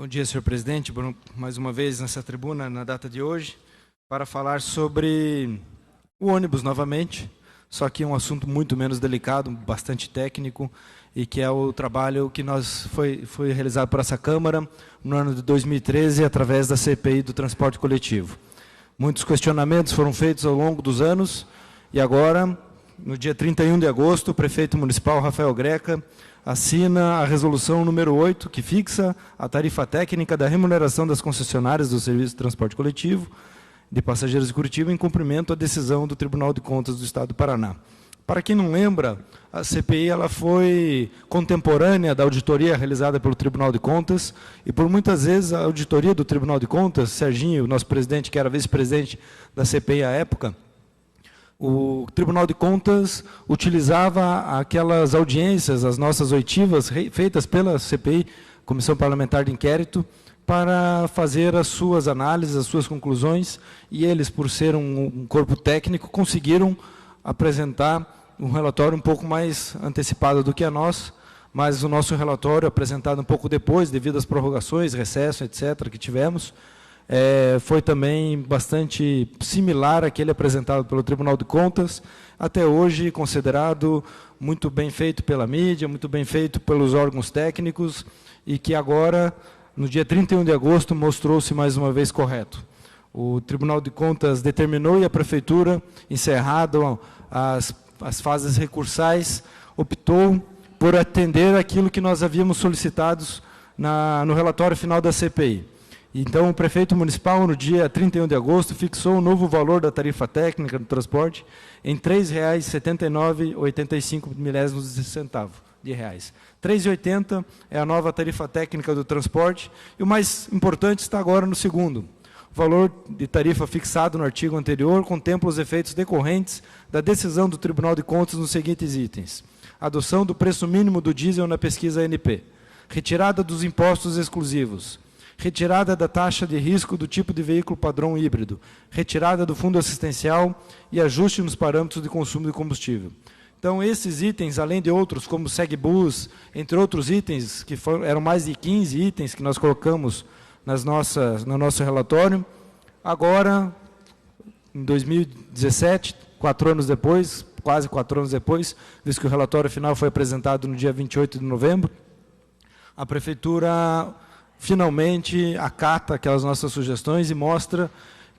Bom dia, senhor presidente. Mais uma vez nessa tribuna, na data de hoje, para falar sobre o ônibus novamente, só que um assunto muito menos delicado, bastante técnico, e que é o trabalho que foi realizado por essa Câmara no ano de 2013, através da CPI do transporte coletivo. Muitos questionamentos foram feitos ao longo dos anos, e agora, no dia 31 de agosto, o prefeito municipal, Rafael Greca, assina a resolução número 8, que fixa a tarifa técnica da remuneração das concessionárias do serviço de transporte coletivo de passageiros de Curitiba, em cumprimento à decisão do Tribunal de Contas do Estado do Paraná. Para quem não lembra, a CPI ela foi contemporânea da auditoria realizada pelo Tribunal de Contas, e por muitas vezes a auditoria do Tribunal de Contas, Serginho, nosso presidente, que era vice-presidente da CPI à época, o Tribunal de Contas utilizava aquelas audiências, as nossas oitivas, feitas pela CPI, Comissão Parlamentar de Inquérito, para fazer as suas análises, as suas conclusões, e eles, por ser um corpo técnico, conseguiram apresentar um relatório um pouco mais antecipado do que a nossa, mas o nosso relatório, apresentado um pouco depois, devido às prorrogações, recesso, etc., que tivemos, foi também bastante similar àquele apresentado pelo Tribunal de Contas, até hoje considerado muito bem feito pela mídia, muito bem feito pelos órgãos técnicos, e que agora, no dia 31 de agosto, mostrou-se mais uma vez correto. O Tribunal de Contas determinou e a Prefeitura, encerrado as fases recursais, optou por atender aquilo que nós havíamos solicitado no relatório final da CPI. Então, o prefeito municipal, no dia 31 de agosto, fixou o novo valor da tarifa técnica do transporte em R$ 3,79,85 de reais. R$ 3,80 é a nova tarifa técnica do transporte, e o mais importante está agora no segundo. O valor de tarifa fixado no artigo anterior contempla os efeitos decorrentes da decisão do Tribunal de Contas nos seguintes itens: adoção do preço mínimo do diesel na pesquisa ANP, retirada dos impostos exclusivos, retirada da taxa de risco do tipo de veículo padrão híbrido, retirada do fundo assistencial e ajuste nos parâmetros de consumo de combustível. Então, esses itens, além de outros, como SegBus, entre outros itens, que eram mais de 15 itens que nós colocamos no nosso relatório, agora, em 2017, 4 anos depois, quase 4 anos depois, visto que o relatório final foi apresentado no dia 28 de novembro, a Prefeitura finalmente acata aquelas nossas sugestões e mostra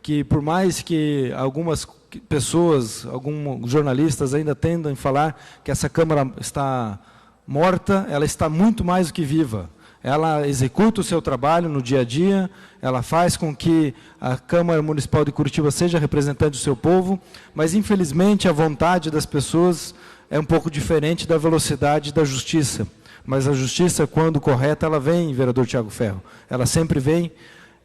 que, por mais que algumas pessoas, alguns jornalistas ainda tendam a falar que essa Câmara está morta, ela está muito mais do que viva. Ela executa o seu trabalho no dia a dia, ela faz com que a Câmara Municipal de Curitiba seja representante do seu povo, mas, infelizmente, a vontade das pessoas é um pouco diferente da velocidade da justiça. Mas a justiça, quando correta, ela vem, vereador Tiago Ferro. Ela sempre vem,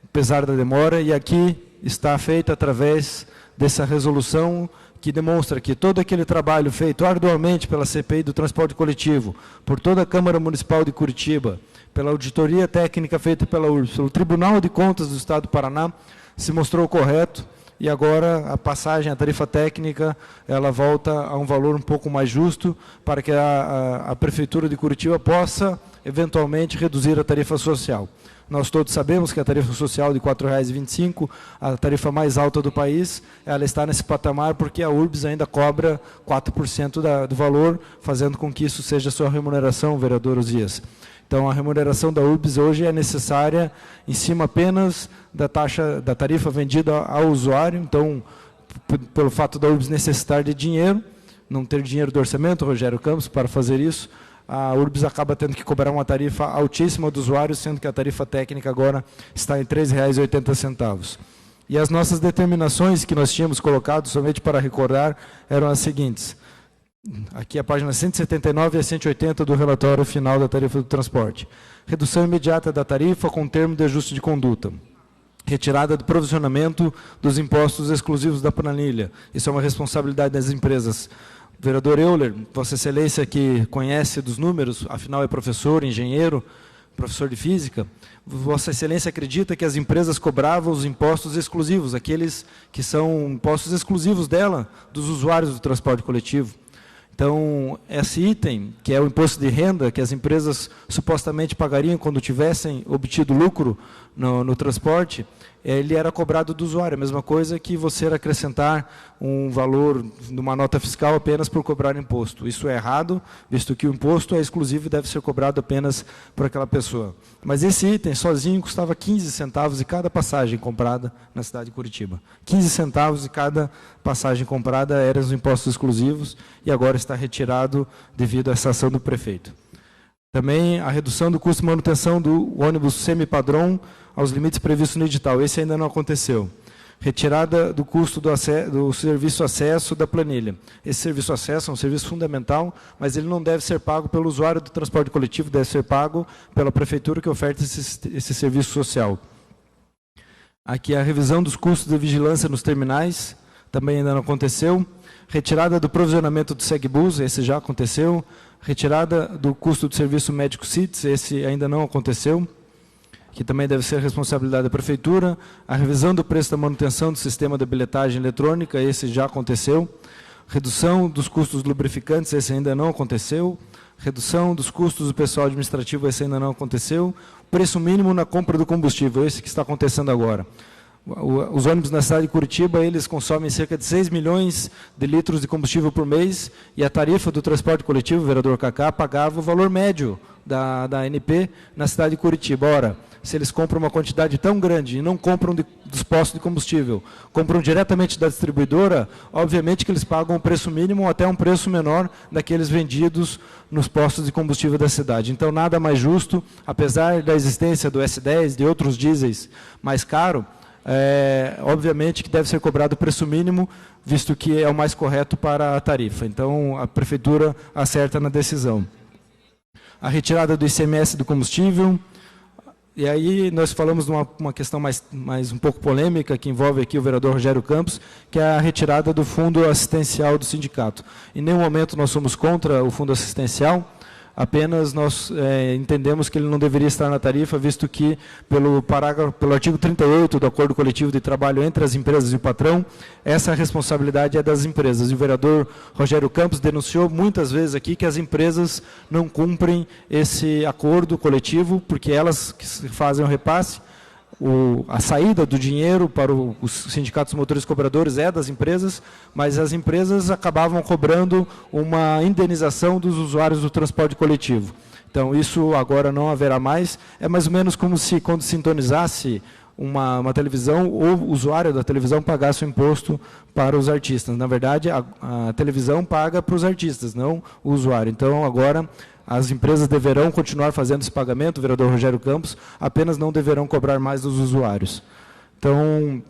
apesar da demora, e aqui está feita através dessa resolução que demonstra que todo aquele trabalho feito arduamente pela CPI do transporte coletivo, por toda a Câmara Municipal de Curitiba, pela auditoria técnica feita pela URBS, pelo Tribunal de Contas do Estado do Paraná, se mostrou correto, e agora a passagem, a tarifa técnica, ela volta a um valor um pouco mais justo, para que a Prefeitura de Curitiba possa, eventualmente, reduzir a tarifa social. Nós todos sabemos que a tarifa social de R$ 4,25, a tarifa mais alta do país, ela está nesse patamar porque a URBS ainda cobra 4% do valor, fazendo com que isso seja a sua remuneração, vereador Osias. Então, a remuneração da URBS hoje é necessária em cima apenas da tarifa vendida ao usuário. Então, pelo fato da URBS necessitar de dinheiro, não ter dinheiro do orçamento, Rogério Campos, para fazer isso, a URBS acaba tendo que cobrar uma tarifa altíssima do usuário, sendo que a tarifa técnica agora está em R$ 3,80. E as nossas determinações que nós tínhamos colocado, somente para recordar, eram as seguintes. Aqui a página 179 e a 180 do relatório final da tarifa do transporte. Redução imediata da tarifa com termo de ajuste de conduta. Retirada do provisionamento dos impostos exclusivos da planilha. Isso é uma responsabilidade das empresas. Vereador Euler, Vossa Excelência, que conhece dos números, afinal é professor, engenheiro, professor de física, Vossa Excelência acredita que as empresas cobravam os impostos exclusivos, aqueles que são impostos exclusivos dela, dos usuários do transporte coletivo. Então, esse item, que é o imposto de renda, que as empresas supostamente pagariam quando tivessem obtido lucro no transporte, ele era cobrado do usuário. A mesma coisa que você acrescentar um valor numa nota fiscal apenas por cobrar imposto. Isso é errado, visto que o imposto é exclusivo e deve ser cobrado apenas por aquela pessoa. Mas esse item, sozinho, custava 15 centavos de cada passagem comprada na cidade de Curitiba. 15 centavos de cada passagem comprada eram os impostos exclusivos e agora está retirado devido a essa ação do prefeito. Também a redução do custo de manutenção do ônibus semi-padrão aos limites previstos no edital. Esse ainda não aconteceu. Retirada do custo do serviço acesso da planilha. Esse serviço acesso é um serviço fundamental, mas ele não deve ser pago pelo usuário do transporte coletivo, deve ser pago pela prefeitura que oferta esse serviço social. Aqui a revisão dos custos de vigilância nos terminais, também ainda não aconteceu. Retirada do provisionamento do SegBus, esse já aconteceu. Retirada do custo do serviço médico CITES, esse ainda não aconteceu, que também deve ser responsabilidade da prefeitura. A revisão do preço da manutenção do sistema de bilhetagem eletrônica, esse já aconteceu. Redução dos custos lubrificantes, esse ainda não aconteceu. Redução dos custos do pessoal administrativo, esse ainda não aconteceu. Preço mínimo na compra do combustível, esse que está acontecendo agora. Os ônibus na cidade de Curitiba, eles consomem cerca de 6 milhões de litros de combustível por mês, e a tarifa do transporte coletivo, o vereador Cacá, pagava o valor médio da ANP na cidade de Curitiba. Ora, se eles compram uma quantidade tão grande e não compram dos postos de combustível, compram diretamente da distribuidora, obviamente que eles pagam um preço mínimo ou até um preço menor daqueles vendidos nos postos de combustível da cidade. Então, nada mais justo, apesar da existência do S10, de outros dieséis mais caros, obviamente que deve ser cobrado o preço mínimo, visto que é o mais correto para a tarifa. Então, a prefeitura acerta na decisão. A retirada do ICMS do combustível. E aí nós falamos de uma questão mais um pouco polêmica, que envolve aqui o vereador Rogério Campos, que é a retirada do fundo assistencial do sindicato. Em nenhum momento nós somos contra o fundo assistencial, apenas nós entendemos que ele não deveria estar na tarifa, visto que, pelo artigo 38 do Acordo Coletivo de Trabalho entre as empresas e o patrão, essa responsabilidade é das empresas. E o vereador Rogério Campos denunciou muitas vezes aqui que as empresas não cumprem esse acordo coletivo, porque elas que fazem o repasse, a saída do dinheiro para os sindicatos motores cobradores é das empresas, mas as empresas acabavam cobrando uma indenização dos usuários do transporte coletivo. Então, isso agora não haverá mais. É mais ou menos como se, quando sintonizasse uma televisão, o usuário da televisão pagasse o imposto para os artistas. Na verdade, a televisão paga para os artistas, não o usuário. Então, agora, as empresas deverão continuar fazendo esse pagamento, o vereador Rogério Campos, apenas não deverão cobrar mais dos usuários. Então,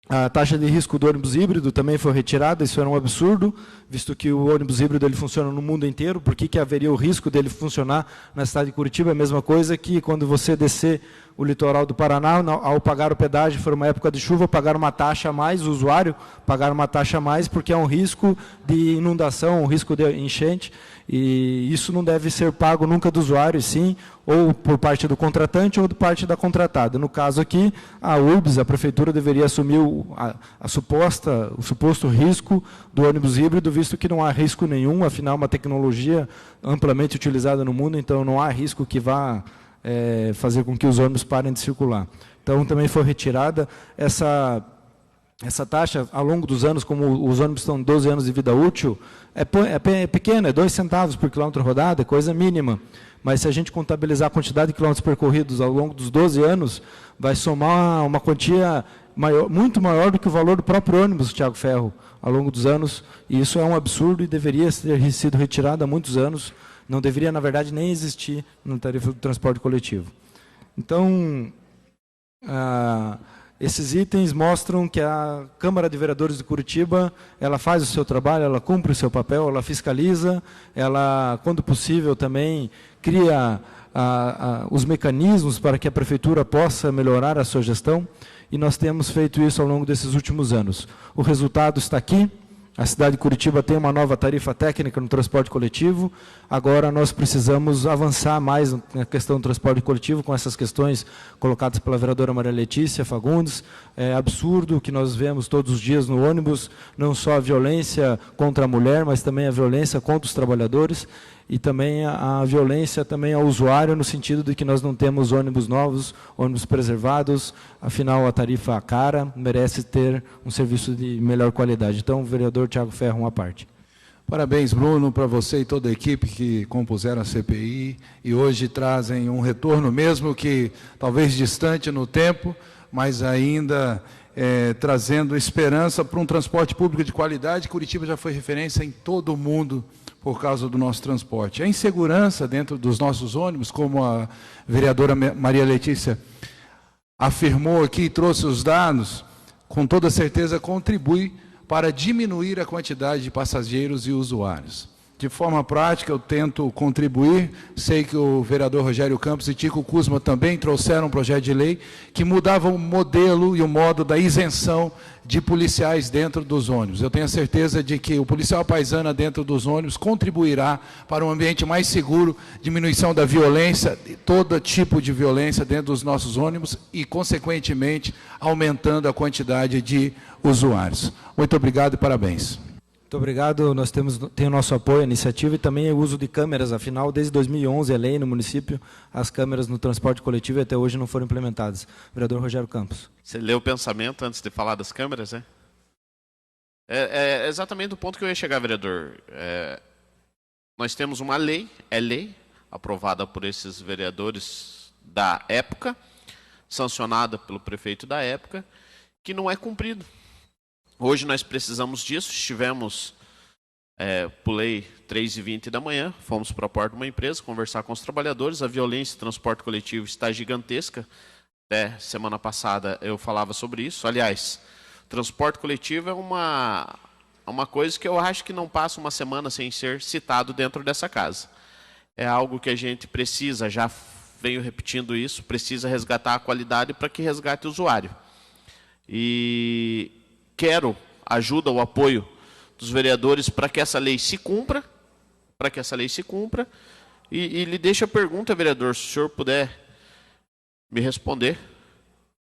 a taxa de risco do ônibus híbrido também foi retirada, isso era um absurdo, visto que o ônibus híbrido ele funciona no mundo inteiro. Por que haveria o risco dele funcionar na cidade de Curitiba? É a mesma coisa que quando você descer o litoral do Paraná, ao pagar o pedágio, for uma época de chuva, pagar uma taxa a mais, o usuário pagar uma taxa a mais, porque é um risco de inundação, um risco de enchente, e isso não deve ser pago nunca do usuário, sim, ou por parte do contratante ou por parte da contratada. No caso aqui, a URBS, a prefeitura, deveria assumir o suposto risco do ônibus híbrido, visto que não há risco nenhum, afinal, uma tecnologia amplamente utilizada no mundo, então não há risco que vá fazer com que os ônibus parem de circular. Então, também foi retirada essa taxa ao longo dos anos, como os ônibus estão 12 anos de vida útil, é pequena, é 2 centavos por quilômetro rodado, é coisa mínima. Mas se a gente contabilizar a quantidade de quilômetros percorridos ao longo dos 12 anos, vai somar uma quantia muito maior do que o valor do próprio ônibus, Thiago Ferro, ao longo dos anos. E isso é um absurdo e deveria ter sido retirado há muitos anos. Não deveria, na verdade, nem existir na tarifa do transporte coletivo. Então, esses itens mostram que a Câmara de Vereadores de Curitiba, ela faz o seu trabalho, ela cumpre o seu papel, ela fiscaliza, ela, quando possível, também cria os mecanismos para que a Prefeitura possa melhorar a sua gestão, e nós temos feito isso ao longo desses últimos anos. O resultado está aqui. A cidade de Curitiba tem uma nova tarifa técnica no transporte coletivo. Agora nós precisamos avançar mais na questão do transporte coletivo com essas questões colocadas pela vereadora Maria Letícia Fagundes. É absurdo o que nós vemos todos os dias no ônibus, não só a violência contra a mulher, mas também a violência contra os trabalhadores e também a violência também ao usuário, no sentido de que nós não temos ônibus novos, ônibus preservados, afinal a tarifa cara, merece ter um serviço de melhor qualidade. Então, vereador Tiago Ferro, uma parte. Parabéns, Bruno, para você e toda a equipe que compuseram a CPI e hoje trazem um retorno, mesmo que talvez distante no tempo, mas ainda trazendo esperança para um transporte público de qualidade. Curitiba já foi referência em todo o mundo por causa do nosso transporte. A insegurança dentro dos nossos ônibus, como a vereadora Maria Letícia afirmou aqui e trouxe os dados, com toda certeza contribui para diminuir a quantidade de passageiros e usuários. De forma prática, eu tento contribuir. Sei que o vereador Rogério Campos e Tico Kuzma também trouxeram um projeto de lei que mudava o modelo e o modo da isenção de policiais dentro dos ônibus. Eu tenho a certeza de que o policial paisana dentro dos ônibus contribuirá para um ambiente mais seguro, diminuição da violência, de todo tipo de violência dentro dos nossos ônibus e, consequentemente, aumentando a quantidade de usuários. Muito obrigado e parabéns. Muito obrigado. Nós temos o nosso apoio à iniciativa e também o uso de câmeras. Afinal, desde 2011 é lei no município, as câmeras no transporte coletivo e até hoje não foram implementadas. Vereador Rogério Campos. Você leu o pensamento antes de falar das câmeras, né? É exatamente o ponto que eu ia chegar, vereador. Nós temos uma lei, aprovada por esses vereadores da época, sancionada pelo prefeito da época, que não é cumprido. Hoje nós precisamos disso, pulei 3h20 da manhã, fomos para a porta de uma empresa conversar com os trabalhadores, a violência do transporte coletivo está gigantesca, até semana passada eu falava sobre isso. Aliás, transporte coletivo é uma coisa que eu acho que não passa uma semana sem ser citado dentro dessa casa. É algo que a gente precisa, já venho repetindo isso, precisa resgatar a qualidade para que resgate o usuário. E quero ajuda, o apoio dos vereadores para que essa lei se cumpra, e lhe deixo a pergunta, vereador, se o senhor puder me responder.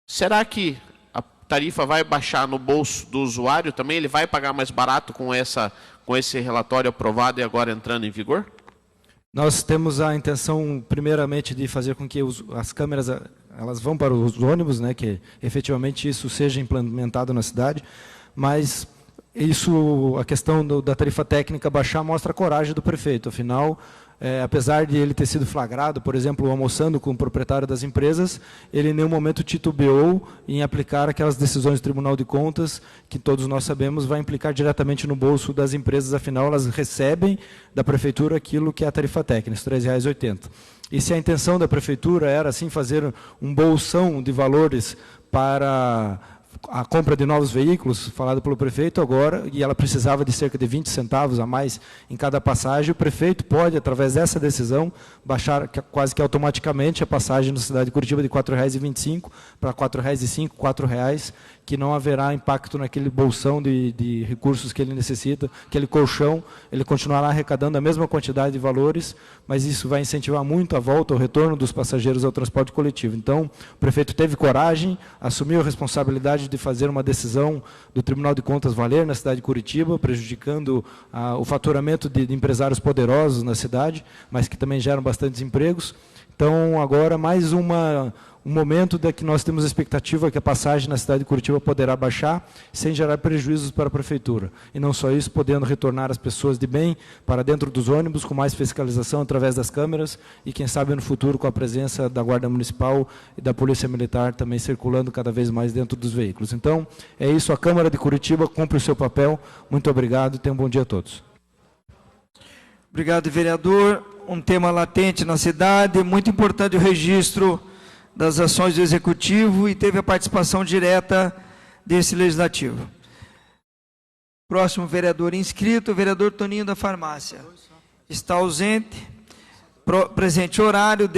Será que a tarifa vai baixar no bolso do usuário também? Ele vai pagar mais barato com esse relatório aprovado e agora entrando em vigor? Nós temos a intenção, primeiramente, de fazer com que as câmeras elas vão para os ônibus, né, que efetivamente isso seja implementado na cidade, mas a questão da tarifa técnica baixar mostra a coragem do prefeito. Afinal, apesar de ele ter sido flagrado, por exemplo, almoçando com o proprietário das empresas, ele em nenhum momento titubeou em aplicar aquelas decisões do Tribunal de Contas, que todos nós sabemos vai implicar diretamente no bolso das empresas, afinal elas recebem da prefeitura aquilo que é a tarifa técnica, os R$ 3,80. E se a intenção da prefeitura era assim fazer um bolsão de valores para a compra de novos veículos, falado pelo prefeito agora, e ela precisava de cerca de 20 centavos a mais em cada passagem, o prefeito pode, através dessa decisão, baixar quase que automaticamente a passagem na cidade de Curitiba de R$ 4,25 para R$ 4,05, R$ 4,00, que não haverá impacto naquele bolsão de recursos que ele necessita, aquele colchão, ele continuará arrecadando a mesma quantidade de valores, mas isso vai incentivar muito a volta, o retorno dos passageiros ao transporte coletivo. Então, o prefeito teve coragem, assumiu a responsabilidade de fazer uma decisão do Tribunal de Contas valer na cidade de Curitiba, prejudicando o faturamento de empresários poderosos na cidade, mas que também geram bastantes empregos. Então, agora, mais um momento que nós temos a expectativa que a passagem na cidade de Curitiba poderá baixar, sem gerar prejuízos para a prefeitura. E não só isso, podendo retornar as pessoas de bem para dentro dos ônibus, com mais fiscalização através das câmeras, e quem sabe no futuro com a presença da Guarda Municipal e da Polícia Militar também circulando cada vez mais dentro dos veículos. Então, é isso, a Câmara de Curitiba cumpre o seu papel. Muito obrigado e tenham um bom dia a todos. Obrigado, vereador. Um tema latente na cidade, muito importante o registro das ações do Executivo e teve a participação direta desse Legislativo. Próximo vereador inscrito, o vereador Toninho da Farmácia. Está ausente. Presente horário,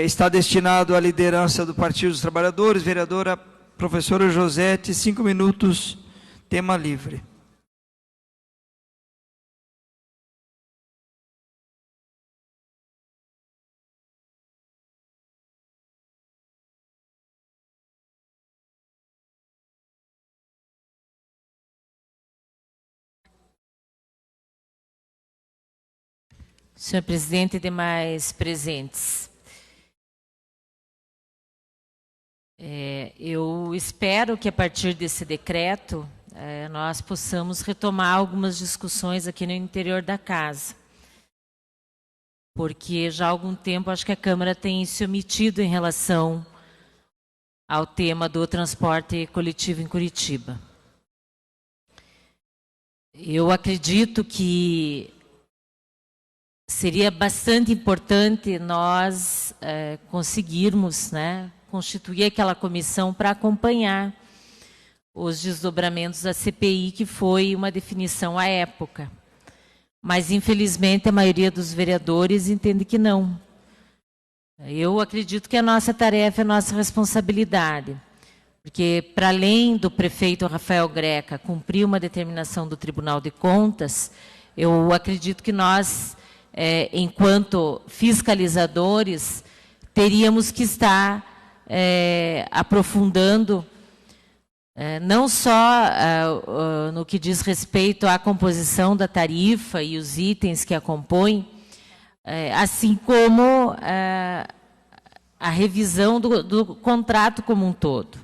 está destinado à liderança do Partido dos Trabalhadores, vereadora professora Josete, 5 minutos tema livre. Senhor presidente e demais presentes, eu espero que a partir desse decreto nós possamos retomar algumas discussões aqui no interior da casa, porque já há algum tempo acho que a Câmara tem se omitido em relação ao tema do transporte coletivo em Curitiba. Eu acredito que seria bastante importante nós conseguirmos, né, constituir aquela comissão para acompanhar os desdobramentos da CPI, que foi uma definição à época. Mas, infelizmente, a maioria dos vereadores entende que não. Eu acredito que a nossa tarefa é a nossa responsabilidade, porque, para além do prefeito Rafael Greca cumprir uma determinação do Tribunal de Contas, eu acredito que nós, enquanto fiscalizadores, teríamos que estar aprofundando não só no que diz respeito à composição da tarifa e os itens que a compõem, assim como a revisão do contrato como um todo.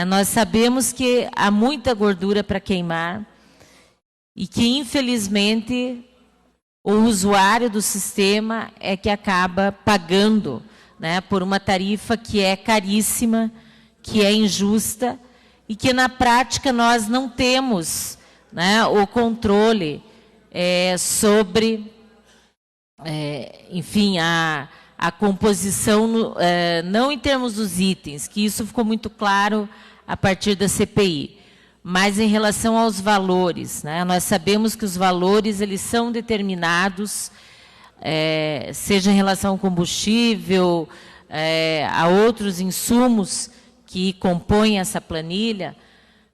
Nós sabemos que há muita gordura para queimar e que, infelizmente, o usuário do sistema é que acaba pagando, né, por uma tarifa que é caríssima, que é injusta e que, na prática, nós não temos, né, o controle sobre, enfim, a composição, não em termos dos itens, que isso ficou muito claro a partir da CPI, mas em relação aos valores, né? Nós sabemos que os valores eles são determinados, seja em relação ao combustível, a outros insumos que compõem essa planilha,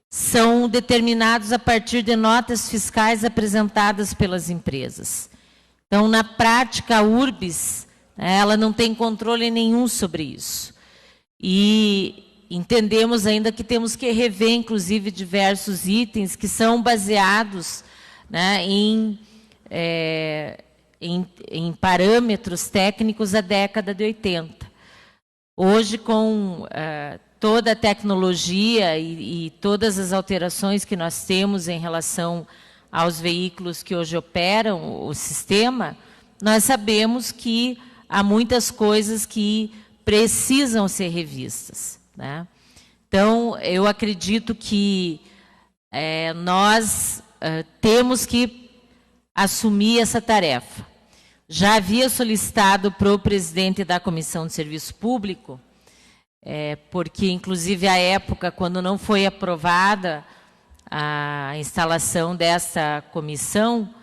são determinados a partir de notas fiscais apresentadas pelas empresas. Então, na prática, a URBS, ela não tem controle nenhum sobre isso. E entendemos ainda que temos que rever, inclusive, diversos itens que são baseados, né, em parâmetros técnicos da década de 80. Hoje, com toda a tecnologia e todas as alterações que nós temos em relação aos veículos que hoje operam o sistema, nós sabemos que há muitas coisas que precisam ser revistas, né? Então, eu acredito que nós temos que assumir essa tarefa. Já havia solicitado para o presidente da Comissão de Serviço Público, porque, inclusive, à época, quando não foi aprovada a instalação dessa comissão,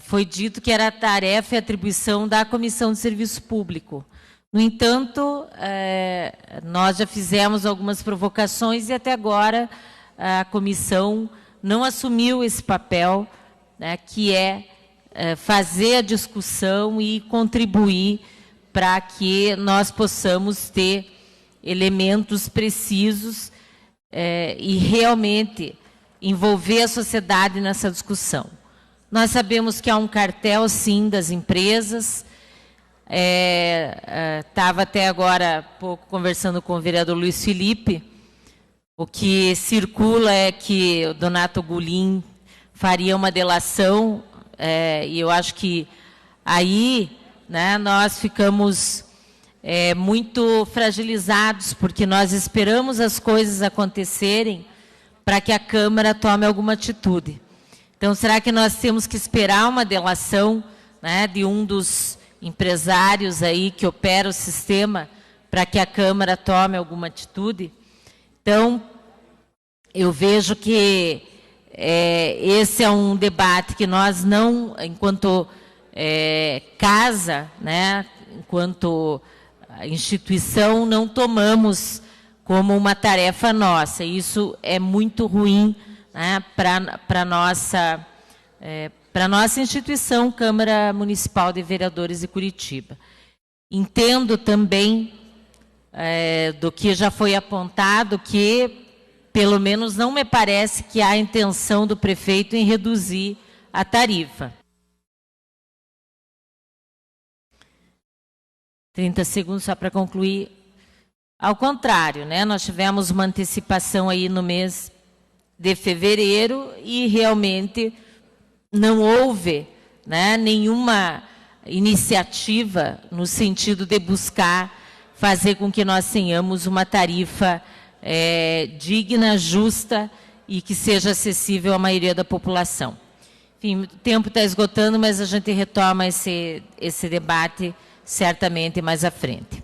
foi dito que era tarefa e atribuição da Comissão de Serviço Público. No entanto, nós já fizemos algumas provocações e até agora a comissão não assumiu esse papel, né, que fazer a discussão e contribuir para que nós possamos ter elementos precisos e realmente envolver a sociedade nessa discussão. Nós sabemos que há um cartel, sim, das empresas. Estava até agora há pouco conversando com o vereador Luiz Felipe. O que circula é que o Donato Gulim faria uma delação, e eu acho que aí, né, nós ficamos muito fragilizados, porque nós esperamos as coisas acontecerem para que a Câmara tome alguma atitude. Então, será que nós temos que esperar uma delação, né, de um dos empresários aí que opera o sistema para que a Câmara tome alguma atitude? Então, eu vejo que esse é um debate que nós não, enquanto casa, né, enquanto instituição, não tomamos como uma tarefa nossa. Isso é muito ruim, né, para a nossa instituição, Câmara Municipal de Vereadores de Curitiba. Entendo também do que já foi apontado que, pelo menos, não me parece que há intenção do prefeito em reduzir a tarifa. 30 segundos só para concluir. Ao contrário, né, nós tivemos uma antecipação aí no mês de fevereiro e realmente não houve, né, nenhuma iniciativa no sentido de buscar fazer com que nós tenhamos uma tarifa digna, justa e que seja acessível à maioria da população. Enfim, o tempo está esgotando, mas a gente retoma esse debate certamente mais à frente.